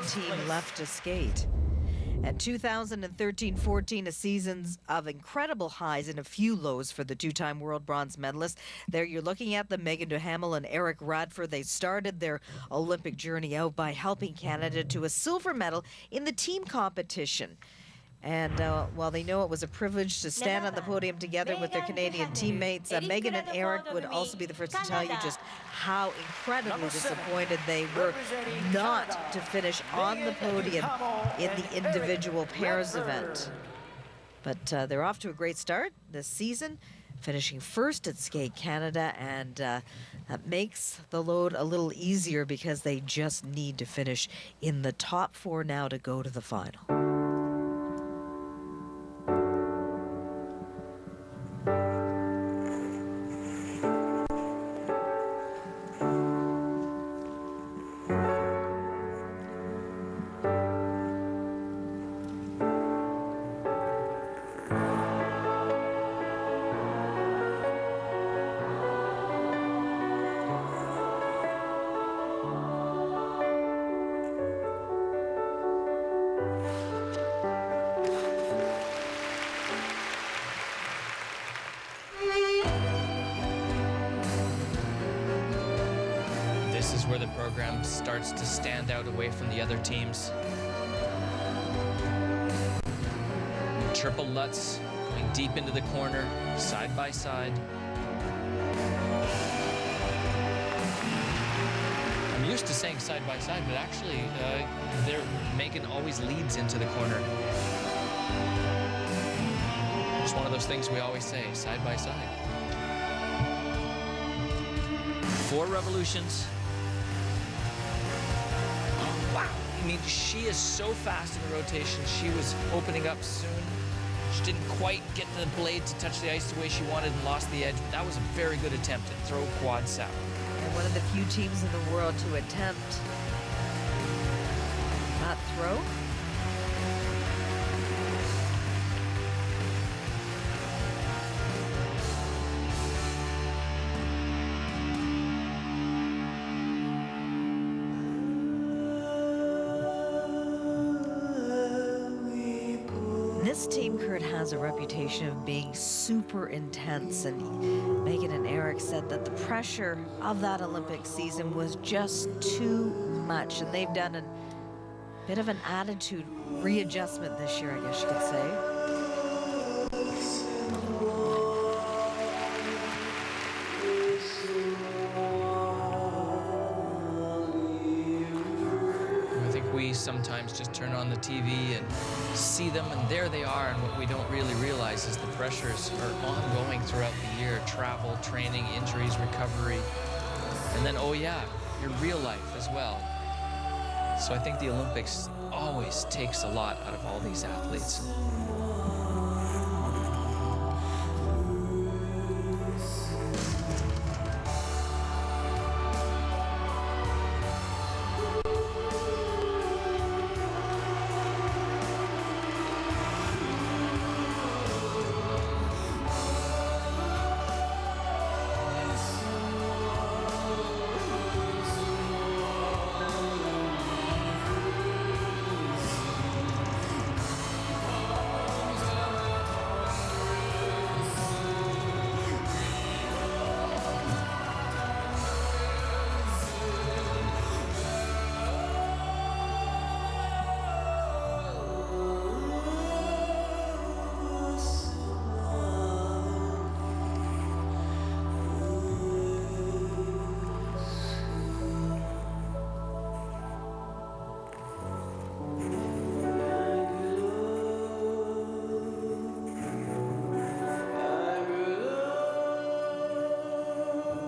team left to skate. And 2013-14, a season of incredible highs and a few lows for the two-time world bronze medalists. There you're looking at the Meagan Duhamel and Eric Radford. They started their Olympic journey out by helping Canada to a silver medal in the team competition. And while they know it was a privilege to stand on the podium together with their Canadian teammates, Meagan and Eric would also be the first to tell you just how incredibly disappointed they were not to finish on the podium in the individual pairs event. But they're off to a great start this season, finishing first at Skate Canada, and that makes the load a little easier because they just need to finish in the top 4 now to go to the final. This is where the program starts to stand out away from the other teams. Triple Lutz going deep into the corner, side by side. I'm used to saying side by side, but actually, Meagan always leads into the corner. It's one of those things we always say, side by side. 4 revolutions. Wow, I mean, she is so fast in the rotation. She was opening up soon. She didn't quite get the blade to touch the ice the way she wanted and lost the edge, but that was a very good attempt to throw quad south. And one of the few teams in the world to attempt that throw. This team, Kurt, has a reputation of being super intense, and Meagan and Eric said that the pressure of that Olympic season was just too much, and they've done a bit of an attitude readjustment this year, I guess you could say. We sometimes just turn on the TV and see them, and there they are, and what we don't really realize is the pressures are ongoing throughout the year. Travel, training, injuries, recovery, and then, oh yeah, your real life as well. So I think the Olympics always takes a lot out of all these athletes.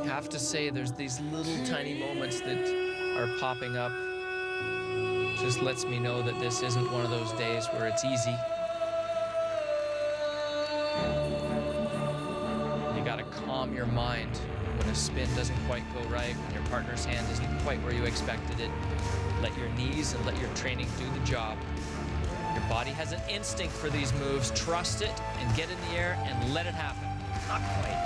I have to say, there's these little tiny moments that are popping up. Just lets me know that this isn't one of those days where it's easy. You gotta calm your mind when a spin doesn't quite go right, when your partner's hand isn't quite where you expected it. Let your knees and let your training do the job. Your body has an instinct for these moves. Trust it and get in the air and let it happen. Not quite.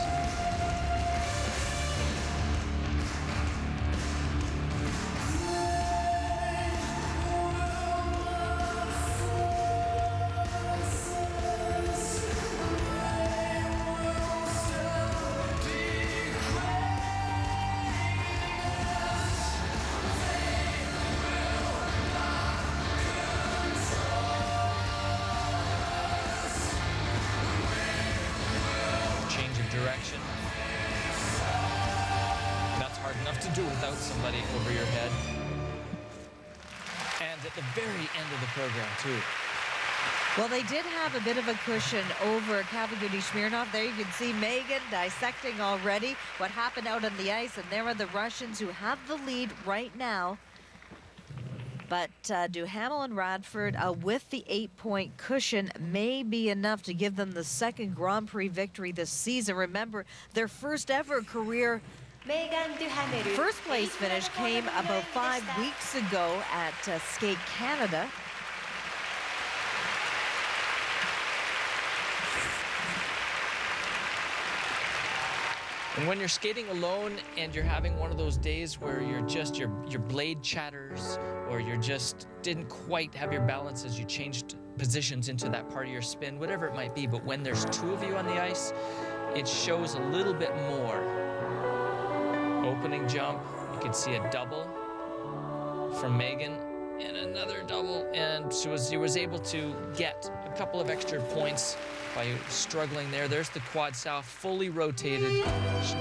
direction. That's hard enough to do without somebody over your head. And at the very end of the program, too. Well, they did have a bit of a cushion over Kavaguti Smirnov. There you can see Meagan dissecting already what happened out on the ice. And there are the Russians who have the lead right now. But Duhamel and Radford, with the 8-point cushion, may be enough to give them the second Grand Prix victory this season. Remember, their first ever career first place finish came about 5 weeks ago at Skate Canada. And when you're skating alone and you're having one of those days where you're just, your blade chatters, or you just didn't quite have your balance as you changed positions into that part of your spin, whatever it might be, but when there's two of you on the ice, it shows a little bit more. Opening jump, you can see a double from Meagan, and another double, and she was able to get a couple of extra points by struggling there. There's the quad south, fully rotated.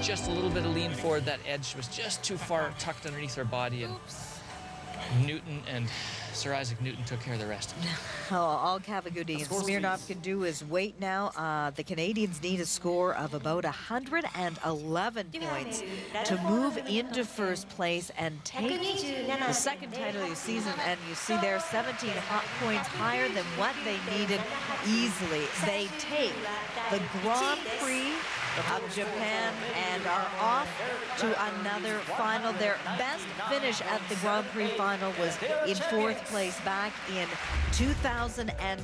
Just a little bit of lean forward. That edge was just too far tucked underneath her body, and Newton and Sir Isaac Newton took care of the rest. All Kavaguti and Smirnov can do is wait now. The Canadians need a score of about 111 points to move into first place and take the second title of the season. And you see there, 17 points higher than what they needed easily. They take the Grand Prix of Japan and are off to another final. Their best finish at the Grand Prix final was in fourth place back in 2012.